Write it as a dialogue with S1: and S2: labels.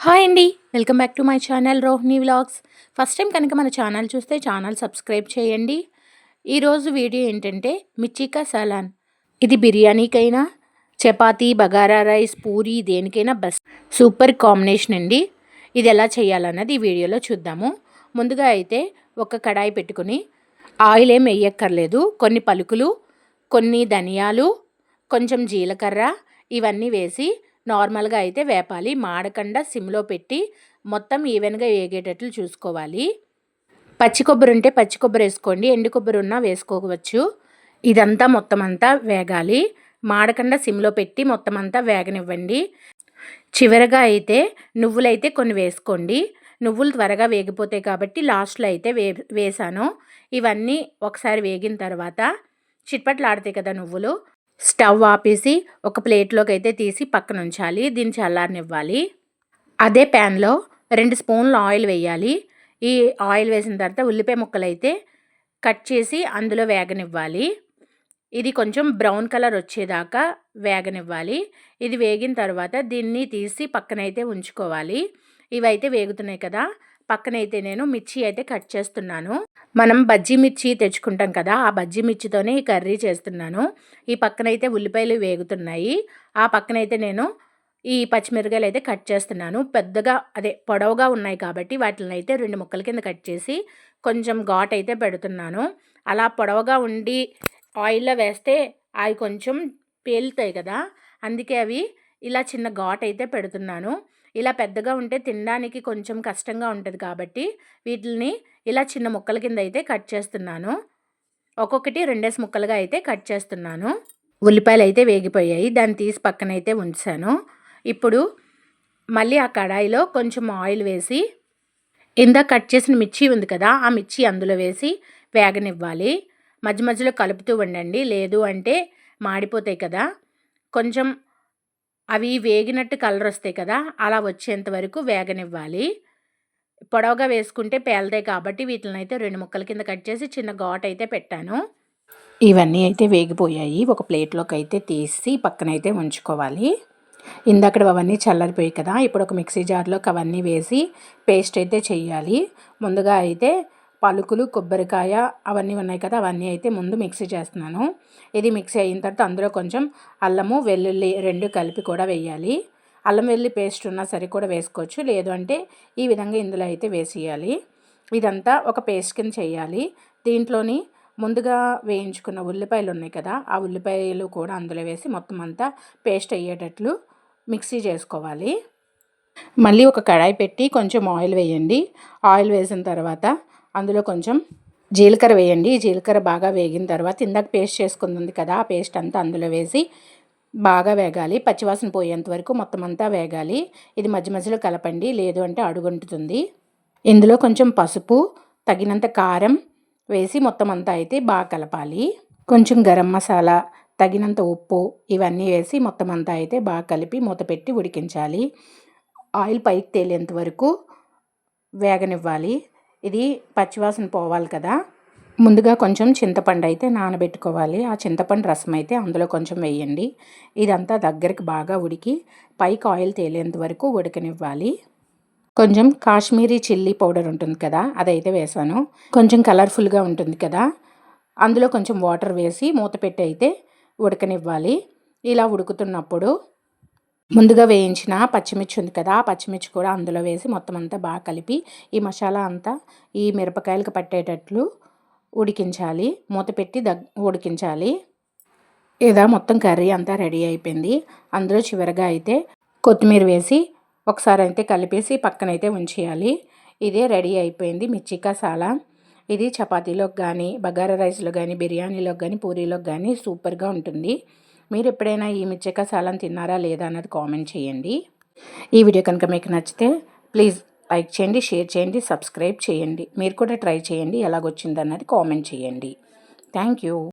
S1: Hi అండి. Welcome back to my channel Rohini vlogs. First time కనుక మన ఛానల్ చూస్తే ఛానల్ సబ్స్క్రైబ్ చేయండి. ఈరోజు వీడియో ఏంటంటే మిర్చి కా సలాన్. ఇది బిర్యానీకైనా, చపాతీ, బగారా రైస్, పూరి దేనికైనా బెస్ట్ సూపర్ కాంబినేషన్ అండి. ఇది ఎలా చేయాలన్నది ఈ వీడియోలో చూద్దాము. ముందుగా అయితే ఒక కడాయి పెట్టుకుని ఆయిల్ ఏం వేయక్కర్లేదు. కొన్ని పలుకులు, కొన్ని ధనియాలు, కొంచెం జీలకర్ర ఇవన్నీ వేసి నార్మల్గా అయితే వేపాలి. మాడకుండా సిమ్లో పెట్టి మొత్తం ఈవెన్గా వేగేటట్లు చూసుకోవాలి. పచ్చి కొబ్బరి ఉంటే పచ్చి కొబ్బరి వేసుకోండి, ఎండు కొబ్బరి ఉన్నా వేసుకోవచ్చు. ఇదంతా మొత్తం అంతా వేగాలి. మాడకుండా సిమ్లో పెట్టి మొత్తం అంతా వేగనివ్వండి. చివరగా అయితే నువ్వులైతే కొన్ని వేసుకోండి. నువ్వులు త్వరగా వేగిపోతాయి కాబట్టి లాస్ట్లో అయితే వేసాను. ఇవన్నీ ఒకసారి వేగిన తర్వాత చిట్పట్లాడతాయి కదా నువ్వులు, స్టవ్ ఆపేసి ఒక ప్లేట్లోకి అయితే తీసి పక్కన ఉంచాలి. దీన్ని చల్లారనివ్వాలి. అదే ప్యాన్లో 2 స్పూన్లు ఆయిల్ వేయాలి. ఈ ఆయిల్ వేసిన తర్వాత ఉల్లిపాయ ముక్కలు అయితే కట్ చేసి అందులో వేగనివ్వాలి. ఇది కొంచెం బ్రౌన్ కలర్ వచ్చేదాకా వేగనివ్వాలి. ఇది వేగిన తర్వాత దీన్ని తీసి పక్కనైతే ఉంచుకోవాలి. ఇవైతే వేగుతున్నాయి కదా, పక్కనైతే నేను మిర్చి అయితే కట్ చేస్తున్నాను. మనం బజ్జీ మిర్చి తెచ్చుకుంటాం కదా, ఆ బజ్జీ మిర్చితోనే ఈ కర్రీ చేస్తున్నాను. ఈ పక్కనైతే ఉల్లిపాయలు వేగుతున్నాయి. ఆ పక్కనైతే నేను ఈ పచ్చిమిరకాయలు అయితే కట్ చేస్తున్నాను. పెద్దగా పొడవుగా ఉన్నాయి కాబట్టి వాటిని అయితే 2 ముక్కల కింద కట్ చేసి కొంచెం ఘాట్ అయితే పెడుతున్నాను. అలా పొడవుగా ఉండి ఆయిల్లో వేస్తే అవి కొంచెం పేలుతాయి కదా, అందుకే అవి ఇలా చిన్న ఘాట్ అయితే పెడుతున్నాను. ఇలా పెద్దగా ఉంటే తినడానికి కొంచెం కష్టంగా ఉంటుంది కాబట్టి వీటిని ఇలా చిన్న ముక్కల కింద అయితే కట్ చేస్తున్నాను. ఒక్కొక్కటి 2 ముక్కలుగా అయితే కట్ చేస్తున్నాను. ఉల్లిపాయలు అయితే వేగిపోయాయి. దాన్ని తీసి పక్కనైతే ఉంచాను. ఇప్పుడు మళ్ళీ ఆ కడాయిలో కొంచెం ఆయిల్ వేసి ఇందాక కట్ చేసిన మిర్చి ఉంది కదా, ఆ మిర్చి అందులో వేసి వేగనివ్వాలి. మధ్య మధ్యలో కలుపుతూ ఉండండి, లేదు అంటే మాడిపోతాయి కదా. కొంచెం అవి వేగినట్టు కలర్ వస్తాయి కదా, అలా వచ్చేంత వరకు వేగనివ్వాలి. పొడవుగా వేసుకుంటే పేలతాయి కాబట్టి వీటిని అయితే 2 ముక్కల కింద కట్ చేసి చిన్న ఘాట్ అయితే పెట్టాను. ఇవన్నీ అయితే వేగిపోయాయి. ఒక ప్లేట్లోకి అయితే తీసి పక్కనైతే ఉంచుకోవాలి. ఇందాక అవన్నీ చల్లారిపోయాయి కదా, ఇప్పుడు ఒక మిక్సీ జార్లోకి అవన్నీ వేసి పేస్ట్ అయితే చేయాలి. ముందుగా అయితే పలుకులు, కొబ్బరికాయ అవన్నీ ఉన్నాయి కదా, అవన్నీ అయితే ముందు మిక్సీ చేస్తున్నాను. ఇది మిక్సీ అయిన తర్వాత అందులో కొంచెం అల్లము, వెల్లుల్లి 2 కలిపి కూడా వేయాలి. అల్లం వెల్లుల్లి పేస్ట్ ఉన్నా సరే కూడా వేసుకోవచ్చు, లేదు అంటే ఈ విధంగా ఇందులో అయితే వేసేయాలి. ఇదంతా ఒక పేస్ట్ కింద చేయాలి. దీంట్లోని ముందుగా వేయించుకున్న ఉల్లిపాయలు ఉన్నాయి కదా, ఆ ఉల్లిపాయలు కూడా అందులో వేసి మొత్తం అంతా పేస్ట్ అయ్యేటట్లు మిక్సీ చేసుకోవాలి. మళ్ళీ ఒక కడాయి పెట్టి కొంచెం ఆయిల్ వేయండి. ఆయిల్ వేసిన తర్వాత అందులో కొంచెం జీలకర్ర వేయండి. జీలకర్ర బాగా వేగిన తర్వాత ఇందాక పేస్ట్ చేసుకుంది కదా, ఆ పేస్ట్ అంతా అందులో వేసి బాగా వేగాలి. పచ్చివాసన పోయేంత వరకు మొత్తం అంతా వేగాలి. ఇది మధ్య మధ్యలో కలపండి, లేదు అంటే అడుగంటుతుంది. ఇందులో కొంచెం పసుపు, తగినంత కారం వేసి మొత్తం అంతా అయితే బాగా కలపాలి. కొంచెం గరం మసాలా, తగినంత ఉప్పు ఇవన్నీ వేసి మొత్తం అంతా అయితే బాగా కలిపి మూత పెట్టి ఉడికించాలి. ఆయిల్ పైకి తేలేంత వరకు వేగనివ్వాలి. ఇది పచ్చివాసన పోవాలి కదా. ముందుగా కొంచెం చింతపండు అయితే నానబెట్టుకోవాలి. ఆ చింతపండు రసం అయితే అందులో కొంచెం వేయండి. ఇదంతా దగ్గరికి బాగా ఉడికి పైకి ఆయిల్ తేలేంత వరకు ఉడకనివ్వాలి. కొంచెం కాశ్మీరీ చిల్లీ పౌడర్ ఉంటుంది కదా, అదైతే వేసాను. కొంచెం కలర్ఫుల్గా ఉంటుంది కదా, అందులో కొంచెం వాటర్ వేసి మూత పెట్టి అయితే ఉడకనివ్వాలి. ఇలా ఉడుకుతున్నప్పుడు ముందుగా వేయించిన పచ్చిమిర్చి ఉంది కదా, ఆ పచ్చిమిర్చి కూడా అందులో వేసి మొత్తం అంతా బాగా కలిపి ఈ మసాలా అంతా ఈ మిరపకాయలకు పట్టేటట్లు ఉడికించాలి. మూత పెట్టి ఉడికించాలి. ఇలా మొత్తం కర్రీ అంతా రెడీ అయిపోయింది. అందులో చివరిగా అయితే కొత్తిమీర వేసి ఒకసారి అయితే కలిపేసి పక్కనైతే ఉంచేయాలి. ఇదే రెడీ అయిపోయింది మిర్చి కా సాలాన్. ఇది చపాతీలోకి కానీ, బగారా రైస్లో కానీ, బిర్యానీలోకి కానీ, పూరీలోకి కానీ సూపర్గా ఉంటుంది. మీరు ఎప్పుడైనా ఈ మిర్చి కా సాలాన్ తిన్నారా లేదా అన్నది కామెంట్ చేయండి. ఈ వీడియో కనుక మీకు నచ్చితే ప్లీజ్ లైక్ చేయండి, షేర్ చేయండి, సబ్స్క్రైబ్ చేయండి. మీరు కూడా ట్రై చేయండి, ఎలాగొచ్చిందన్నది కామెంట్ చేయండి. Thank you.